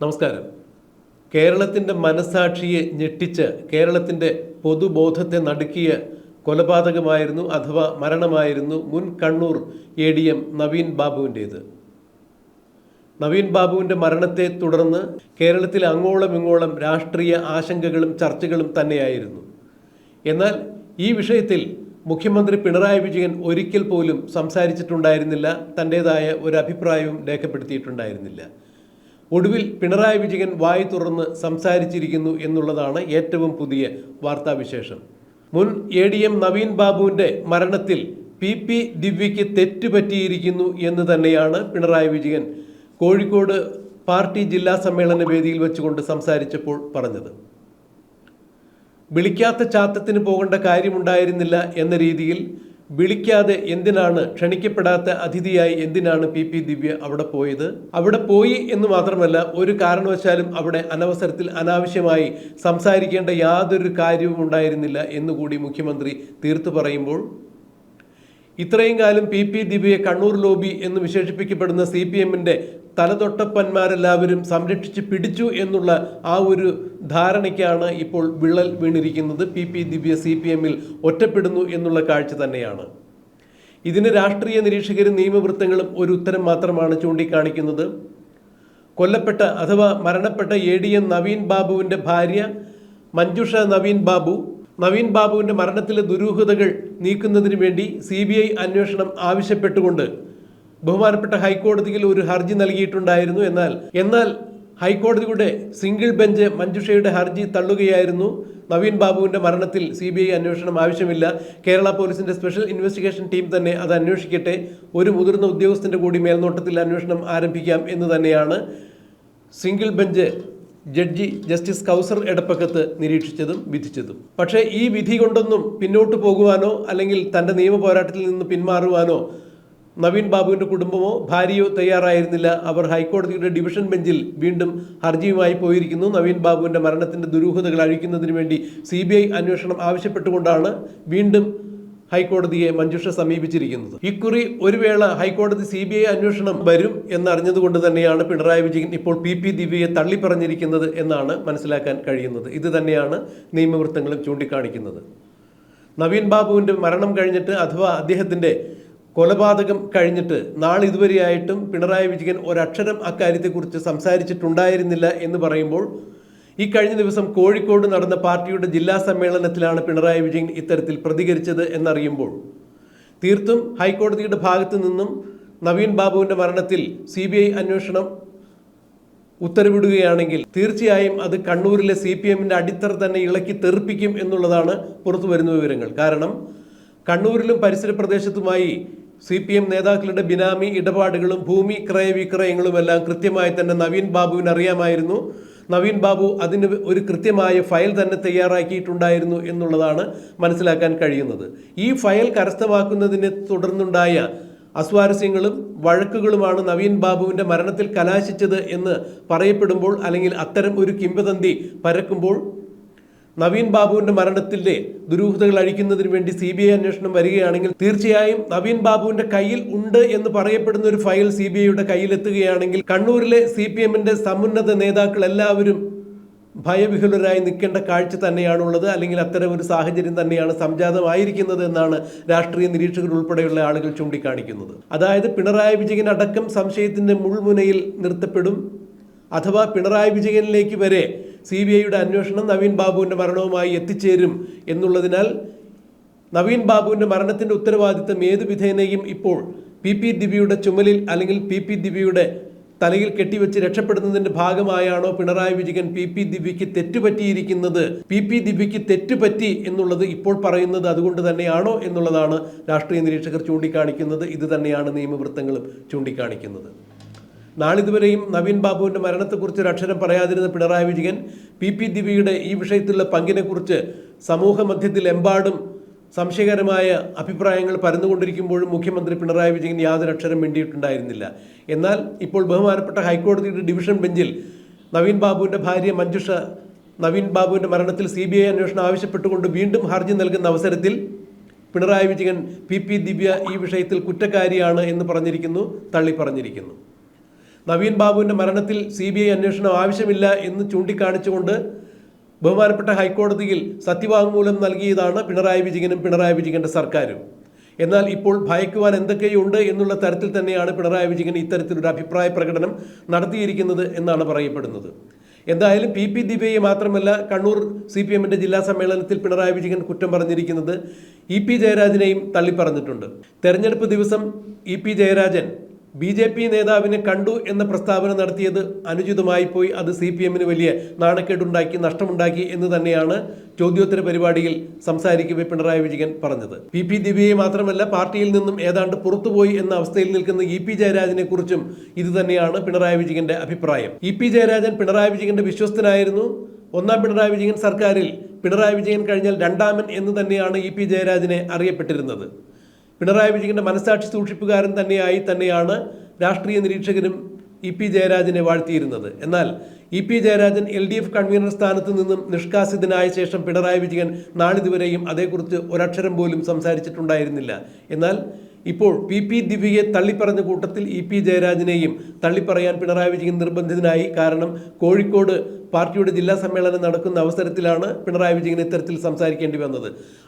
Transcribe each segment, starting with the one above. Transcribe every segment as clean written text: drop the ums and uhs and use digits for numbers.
നമസ്കാരം. കേരളത്തിൻ്റെ മനസാക്ഷിയെ ഞെട്ടിച്ച് കേരളത്തിൻ്റെ പൊതുബോധത്തെ നടുക്കിയ കൊലപാതകമായിരുന്നു അഥവാ മരണമായിരുന്നു മുൻ കണ്ണൂർ ADM നവീൻ ബാബുവിൻ്റേത്. നവീൻ ബാബുവിൻ്റെ മരണത്തെ തുടർന്ന് കേരളത്തിൽ അങ്ങോളം ഇങ്ങോളം രാഷ്ട്രീയ ആശങ്കകളും ചർച്ചകളും തന്നെയായിരുന്നു. എന്നാൽ ഈ വിഷയത്തിൽ മുഖ്യമന്ത്രി പിണറായി വിജയൻ ഒരിക്കൽ പോലും സംസാരിച്ചിട്ടുണ്ടായിരുന്നില്ല, തൻ്റേതായ ഒരു അഭിപ്രായവും രേഖപ്പെടുത്തിയിട്ടുണ്ടായിരുന്നില്ല. ഒടുവിൽ പിണറായി വിജയൻ വായി തുറന്ന് സംസാരിച്ചിരിക്കുന്നു എന്നുള്ളതാണ് ഏറ്റവും പുതിയ വാർത്താവിശേഷം. മുൻ ADM നവീൻ ബാബുവിൻ്റെ മരണത്തിൽ PP ദിവ്യയ്ക്ക് തെറ്റുപറ്റിയിരിക്കുന്നു എന്ന് തന്നെയാണ് പിണറായി വിജയൻ കോഴിക്കോട് പാർട്ടി ജില്ലാ സമ്മേളന വേദിയിൽ വെച്ചുകൊണ്ട് സംസാരിച്ചപ്പോൾ പറഞ്ഞത്. വിളിക്കാത്ത ചാത്തത്തിന് പോകേണ്ട കാര്യമുണ്ടായിരുന്നില്ല എന്ന രീതിയിൽ വിളിക്കാതെ എന്തിനാണ്, ക്ഷണിക്കപ്പെടാത്ത അതിഥിയായി എന്തിനാണ് PP ദിവ്യ അവിടെ പോയത്? അവിടെ പോയി എന്ന് മാത്രമല്ല, ഒരു കാരണവശാലും അവിടെ അനവസരത്തിൽ അനാവശ്യമായി സംസാരിക്കേണ്ട യാതൊരു കാര്യവും ഉണ്ടായിരുന്നില്ല എന്നുകൂടി മുഖ്യമന്ത്രി തീർത്തു പറയുമ്പോൾ, ഇത്രയും കാലം PP ദിവ്യയെ കണ്ണൂർ ലോബി എന്ന് വിശേഷിപ്പിക്കപ്പെടുന്ന CPMൻ്റെ തലതൊട്ടപ്പന്മാരെല്ലാവരും സംരക്ഷിച്ച് പിടിച്ചു എന്നുള്ള ആ ഒരു ധാരണയ്ക്കാണ് ഇപ്പോൾ വിള്ളൽ വീണിരിക്കുന്നത്. PP ദിവ്യ CPMൽ ഒറ്റപ്പെടുന്നു എന്നുള്ള കാഴ്ച തന്നെയാണ്. ഇതിന് രാഷ്ട്രീയ നിരീക്ഷകരും നിയമവൃത്തങ്ങളും ഒരു ഉത്തരം മാത്രമാണ് ചൂണ്ടിക്കാണിക്കുന്നത്. കൊല്ലപ്പെട്ട അഥവാ മരണപ്പെട്ട ADM നവീൻ ബാബുവിൻ്റെ ഭാര്യ മഞ്ജുഷ നവീൻ ബാബുവിൻ്റെ മരണത്തിലെ ദുരൂഹതകൾ നീക്കുന്നതിന് വേണ്ടി CBI അന്വേഷണം ആവശ്യപ്പെട്ടുകൊണ്ട് ബഹുമാനപ്പെട്ട ഹൈക്കോടതിയിൽ ഒരു ഹർജി നൽകിയിട്ടുണ്ടായിരുന്നു. എന്നാൽ ഹൈക്കോടതിയുടെ സിംഗിൾ ബെഞ്ച് മഞ്ജുഷയുടെ ഹർജി തള്ളുകയായിരുന്നു. നവീൻ ബാബുവിൻ്റെ മരണത്തിൽ CBI അന്വേഷണം ആവശ്യമില്ല, കേരള പോലീസിൻ്റെ സ്പെഷ്യൽ ഇൻവെസ്റ്റിഗേഷൻ ടീം തന്നെ അത് അന്വേഷിക്കട്ടെ, ഒരു മുതിർന്ന ഉദ്യോഗസ്ഥൻ്റെ കൂടി മേൽനോട്ടത്തിൽ അന്വേഷണം ആരംഭിക്കാം എന്ന് തന്നെയാണ് സിംഗിൾ ബെഞ്ച് ജഡ്ജി ജസ്റ്റിസ് കൗസർ എടപ്പക്കത്ത് നിരീക്ഷിച്ചതും വിധിച്ചതും. പക്ഷേ ഈ വിധി കൊണ്ടൊന്നും പിന്നോട്ട് പോകുവാനോ അല്ലെങ്കിൽ തൻ്റെ നിയമ പോരാട്ടത്തിൽ നിന്ന് പിന്മാറുവാനോ നവീൻ ബാബുവിൻ്റെ കുടുംബമോ ഭാര്യയോ തയ്യാറായിരുന്നില്ല. അവർ ഹൈക്കോടതിയുടെ ഡിവിഷൻ ബെഞ്ചിൽ വീണ്ടും ഹർജിയുമായി പോയിരിക്കുന്നു. നവീൻ ബാബുവിൻ്റെ മരണത്തിൻ്റെ ദുരൂഹതകൾ അഴിക്കുന്നതിന് വേണ്ടി CBI അന്വേഷണം ആവശ്യപ്പെട്ടുകൊണ്ടാണ് വീണ്ടും ഹൈക്കോടതിയെ മഞ്ജുഷ സമീപിച്ചിരിക്കുന്നത്. ഇക്കുറി ഒരു വേള ഹൈക്കോടതി CBI അന്വേഷണം വരും എന്നറിഞ്ഞതുകൊണ്ട് തന്നെയാണ് പിണറായി വിജയൻ ഇപ്പോൾ PP ദിവ്യയെ തള്ളിപ്പറഞ്ഞിരിക്കുന്നത് എന്നാണ് മനസ്സിലാക്കാൻ കഴിയുന്നത്. ഇത് തന്നെയാണ് നിയമവൃത്തങ്ങളും ചൂണ്ടിക്കാണിക്കുന്നത്. നവീൻ ബാബുവിൻ്റെ മരണം കഴിഞ്ഞിട്ട് അഥവാ അദ്ദേഹത്തിൻ്റെ കൊലപാതകം കഴിഞ്ഞിട്ട് നാളിതുവരെയായിട്ടും പിണറായി വിജയൻ ഒരക്ഷരം അക്കാര്യത്തെക്കുറിച്ച് സംസാരിച്ചിട്ടുണ്ടായിരുന്നില്ല എന്ന് പറയുമ്പോൾ, ഈ കഴിഞ്ഞ ദിവസം കോഴിക്കോട് നടന്ന പാർട്ടിയുടെ ജില്ലാ സമ്മേളനത്തിലാണ് പിണറായി വിജയൻ ഇത്തരത്തിൽ പ്രതികരിച്ചത് എന്നറിയുമ്പോൾ, തീർത്തും ഹൈക്കോടതിയുടെ ഭാഗത്തു നിന്നും നവീൻ ബാബുവിൻ്റെ മരണത്തിൽ CBI അന്വേഷണം ഉത്തരവിടുകയാണെങ്കിൽ തീർച്ചയായും അത് കണ്ണൂരിലെ CPMൻ്റെ അടിത്തറ തന്നെ ഇളക്കി തെറിപ്പിക്കും എന്നുള്ളതാണ് പുറത്തു വരുന്ന വിവരങ്ങൾ. കാരണം കണ്ണൂരിലും പരിസര പ്രദേശത്തുമായി CPM നേതാക്കളുടെ ബിനാമി ഇടപാടുകളും ഭൂമി ക്രയവിക്രയങ്ങളും എല്ലാം കൃത്യമായി തന്നെ നവീൻ ബാബുവിന് അറിയാമായിരുന്നു. നവീൻ ബാബു അതിന് ഒരു കൃത്യമായ ഫയൽ തന്നെ തയ്യാറാക്കിയിട്ടുണ്ടായിരുന്നു എന്നുള്ളതാണ് മനസ്സിലാക്കാൻ കഴിയുന്നത്. ഈ ഫയൽ കരസ്ഥമാക്കുന്നതിനെ തുടർന്നുണ്ടായ അസ്വാരസ്യങ്ങളും വഴക്കുകളുമാണ് നവീൻ ബാബുവിൻ്റെ മരണത്തിൽ കലാശിച്ചത് എന്ന് പറയപ്പെടുമ്പോൾ, അല്ലെങ്കിൽ അത്തരം ഒരു കിംവദന്തി പരക്കുമ്പോൾ, നവീൻ ബാബുവിൻ്റെ മരണത്തിൻ്റെ ദുരൂഹതകൾ അഴിക്കുന്നതിന് വേണ്ടി CBI അന്വേഷണം വരികയാണെങ്കിൽ തീർച്ചയായും നവീൻ ബാബുവിൻ്റെ കയ്യിൽ ഉണ്ട് എന്ന് പറയപ്പെടുന്ന ഒരു ഫയൽ CBIയുടെ കയ്യിലെത്തുകയാണെങ്കിൽ കണ്ണൂരിലെ CPMൻ്റെ സമുന്നത നേതാക്കൾ എല്ലാവരും ഭയവിഹുലരായി നിൽക്കേണ്ട കാഴ്ച തന്നെയാണുള്ളത്. അല്ലെങ്കിൽ അത്തരം ഒരു സാഹചര്യം തന്നെയാണ് സംജാതമായിരിക്കുന്നത് എന്നാണ് രാഷ്ട്രീയ നിരീക്ഷകർ ഉൾപ്പെടെയുള്ള ആളുകൾ ചൂണ്ടിക്കാണിക്കുന്നത്. അതായത് പിണറായി വിജയൻ അടക്കം സംശയത്തിൻ്റെ മുൾമുനയിൽ നിർത്തപ്പെടും, അഥവാ പിണറായി വിജയനിലേക്ക് വരെ CBIയുടെ അന്വേഷണം നവീൻ ബാബുവിൻ്റെ മരണവുമായി എത്തിച്ചേരും എന്നുള്ളതിനാൽ നവീൻ ബാബുവിൻ്റെ മരണത്തിൻ്റെ ഉത്തരവാദിത്തം ഏതു വിധേനയും ഇപ്പോൾ PP ദിവ്യയുടെ ചുമലിൽ അല്ലെങ്കിൽ PP ദിവ്യയുടെ തലയിൽ കെട്ടിവെച്ച് രക്ഷപ്പെടുന്നതിൻ്റെ ഭാഗമായാണോ പിണറായി വിജയൻ PP ദിവ്യയ്ക്ക് തെറ്റുപറ്റിയിരിക്കുന്നത്? PP ദിവ്യയ്ക്ക് തെറ്റുപറ്റി എന്നുള്ളത് ഇപ്പോൾ പറയുന്നത് അതുകൊണ്ട് തന്നെയാണോ എന്നുള്ളതാണ് രാഷ്ട്രീയ നിരീക്ഷകർ ചൂണ്ടിക്കാണിക്കുന്നത്. ഇത് തന്നെയാണ് നിയമവൃത്തങ്ങളും ചൂണ്ടിക്കാണിക്കുന്നത്. നാളിതുവരെയും നവീൻ ബാബുവിൻ്റെ മരണത്തെക്കുറിച്ച് ഒരു അക്ഷരം പറയാതിരുന്ന പിണറായി വിജയൻ PP ദിവ്യയുടെ ഈ വിഷയത്തിലുള്ള പങ്കിനെക്കുറിച്ച് സമൂഹ മധ്യത്തിൽ എമ്പാടും സംശയകരമായ അഭിപ്രായങ്ങൾ പരന്നുകൊണ്ടിരിക്കുമ്പോഴും മുഖ്യമന്ത്രി പിണറായി വിജയൻ യാതൊരു അക്ഷരം മിണ്ടിയിട്ടുണ്ടായിരുന്നില്ല. എന്നാൽ ഇപ്പോൾ ബഹുമാനപ്പെട്ട ഹൈക്കോടതിയുടെ ഡിവിഷൻ ബെഞ്ചിൽ നവീൻ ബാബുവിൻ്റെ ഭാര്യ മഞ്ജുഷ നവീൻ ബാബുവിൻ്റെ മരണത്തിൽ CBI അന്വേഷണം ആവശ്യപ്പെട്ടുകൊണ്ട് വീണ്ടും ഹർജി നൽകുന്ന അവസരത്തിൽ പിണറായി വിജയൻ PP ദിവ്യ ഈ വിഷയത്തിൽ കുറ്റക്കാരിയാണ് എന്ന് പറഞ്ഞിരിക്കുന്നു, തള്ളിപ്പറഞ്ഞിരിക്കുന്നു. നവീൻ ബാബുവിൻ്റെ മരണത്തിൽ CBI അന്വേഷണം ആവശ്യമില്ല എന്ന് ചൂണ്ടിക്കാണിച്ചുകൊണ്ട് ബഹുമാനപ്പെട്ട ഹൈക്കോടതിയിൽ സത്യവാങ്മൂലം നൽകിയതാണ് പിണറായി വിജയനും പിണറായി വിജയൻ്റെ സർക്കാരും. എന്നാൽ ഇപ്പോൾ ഭയക്കുവാൻ എന്തൊക്കെയുണ്ട് എന്നുള്ള തരത്തിൽ തന്നെയാണ് പിണറായി വിജയൻ ഇത്തരത്തിലൊരു അഭിപ്രായ പ്രകടനം നടത്തിയിരിക്കുന്നത് എന്നാണ് പറയപ്പെടുന്നത്. എന്തായാലും PP ദിവ്യയെ മാത്രമല്ല കണ്ണൂർ CPMന്റെ ജില്ലാ സമ്മേളനത്തിൽ പിണറായി വിജയൻ കുറ്റം പറഞ്ഞിരിക്കുന്നത് EP ജയരാജനെയും തള്ളിപ്പറഞ്ഞിട്ടുണ്ട്. തെരഞ്ഞെടുപ്പ് ദിവസം EP ജയരാജൻ BJP നേതാവിനെ കണ്ടു എന്ന പ്രസ്താവന നടത്തിയത് അനുചിതമായി പോയി. അത് CPMന് വലിയ നാണക്കേടുണ്ടാക്കി, നഷ്ടമുണ്ടാക്കി എന്ന് തന്നെയാണ് ചോദ്യോത്തര പരിപാടിയിൽ സംസാരിക്കവേ പിണറായി വിജയൻ പറഞ്ഞത്. PP ദിവ്യയെ മാത്രമല്ല പാർട്ടിയിൽ നിന്നും ഏതാണ്ട് പുറത്തുപോയി എന്ന അവസ്ഥയിൽ നിൽക്കുന്ന EP ജയരാജനെ കുറിച്ചും ഇത് തന്നെയാണ് പിണറായി വിജയന്റെ അഭിപ്രായം. EP ജയരാജൻ പിണറായി വിജയന്റെ വിശ്വസ്തനായിരുന്നു. ഒന്നാം പിണറായി വിജയൻ സർക്കാരിൽ പിണറായി വിജയൻ കഴിഞ്ഞാൽ രണ്ടാമൻ എന്ന് തന്നെയാണ് EP ജയരാജനെ അറിയപ്പെട്ടിരുന്നത്. പിണറായി വിജയന്റെ മനസാക്ഷി സൂക്ഷിപ്പുകാരൻ തന്നെയാണ് രാഷ്ട്രീയ നിരീക്ഷകരും EP ജയരാജനെ വാഴ്ത്തിയിരുന്നത്. എന്നാൽ EP ജയരാജൻ LDF കൺവീനർ സ്ഥാനത്ത് നിന്നും നിഷ്കാസിതനായ ശേഷം പിണറായി വിജയൻ നാളിതുവരെയും അതേക്കുറിച്ച് ഒരക്ഷരം പോലും സംസാരിച്ചിട്ടുണ്ടായിരുന്നില്ല. എന്നാൽ ഇപ്പോൾ PP ദിവ്യയെ തള്ളിപ്പറഞ്ഞ കൂട്ടത്തിൽ EP ജയരാജനെയും തള്ളിപ്പറയാൻ പിണറായി വിജയൻ നിർബന്ധിതനായി. കാരണം കോഴിക്കോട് പാർട്ടിയുടെ ജില്ലാ സമ്മേളനം നടക്കുന്ന അവസരത്തിലാണ് പിണറായി വിജയൻ ഇത്തരത്തിൽ സംസാരിക്കേണ്ടി വന്നത്.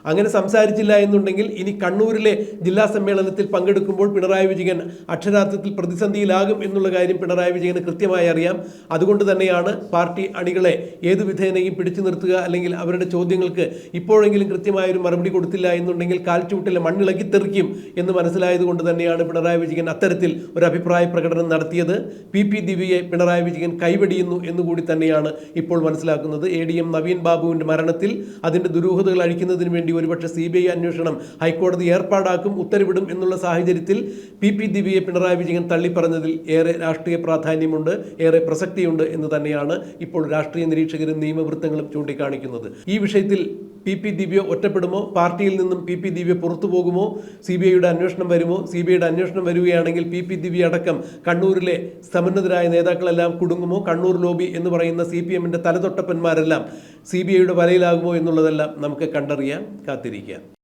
അങ്ങനെ സംസാരിച്ചില്ല എന്നുണ്ടെങ്കിൽ ഇനി കണ്ണൂരിലെ ജില്ലാ സമ്മേളനത്തിൽ പങ്കെടുക്കുമ്പോൾ പിണറായി വിജയൻ അക്ഷരാർത്ഥത്തിൽ പ്രതിസന്ധിയിലാകും എന്നുള്ള കാര്യം പിണറായി വിജയന് കൃത്യമായി അറിയാം. അതുകൊണ്ട് തന്നെയാണ് പാർട്ടി അണികളെ ഏതു വിധേനയും പിടിച്ചു നിർത്തുക, അല്ലെങ്കിൽ അവരുടെ ചോദ്യങ്ങൾക്ക് ഇപ്പോഴെങ്കിലും കൃത്യമായൊരു മറുപടി കൊടുത്തില്ല എന്നുണ്ടെങ്കിൽ കാൽച്ചൂട്ടിലെ മണ്ണിളക്കി തെറിക്കും എന്ന് മനസ്സിലായതുകൊണ്ട് തന്നെയാണ് പിണറായി വിജയൻ അത്തരത്തിൽ ഒരു അഭിപ്രായ പ്രകടനം നടത്തിയത്. PP ദിവ്യയെ പിണറായി വിജയൻ കൈവെടിയുന്നു എന്നുകൂടി തന്നെയാണ് ഇപ്പോൾ മനസ്സിലാക്കുന്നത്. ADM നവീൻ ബാബുവിന്റെ മരണത്തിൽ അതിന്റെ ദുരൂഹതകൾ അഴിക്കുന്നതിന് വേണ്ടി ഒരുപക്ഷെ CBI അന്വേഷണം ഹൈക്കോടതി ഏർപ്പാടാക്കും, ഉത്തരവിടും എന്നുള്ള സാഹചര്യത്തിൽ PP ദിവ്യയെ പിണറായി വിജയൻ തള്ളിപ്പറഞ്ഞതിൽ ഏറെ രാഷ്ട്രീയ പ്രാധാന്യമുണ്ട്, ഏറെ പ്രസക്തിയുണ്ട് എന്ന് തന്നെയാണ് ഇപ്പോൾ രാഷ്ട്രീയ നിരീക്ഷകരും നിയമവൃത്തങ്ങളും ചൂണ്ടിക്കാണിക്കുന്നത്. ഈ വിഷയത്തിൽ PP ദിവ്യ ഒറ്റപ്പെടുമോ? പാർട്ടിയിൽ നിന്നും PP ദിവ്യ പുറത്തു പോകുമോ? CBIയുടെ അന്വേഷണം വരുമോ? CBIയുടെ അന്വേഷണം വരികയാണെങ്കിൽ PP ദിവ്യ അടക്കം കണ്ണൂരിലെ സമുന്നതരായ നേതാക്കളെല്ലാം കുടുങ്ങുമോ? കണ്ണൂർ ലോബി എന്ന് പറയുന്ന CPMന്റെ തലതൊട്ടപ്പന്മാരെല്ലാം CBIയുടെ വലയിലാകുമോ എന്നുള്ളതെല്ലാം നമുക്ക് കണ്ടറിയാം, കാത്തിരിക്കാം.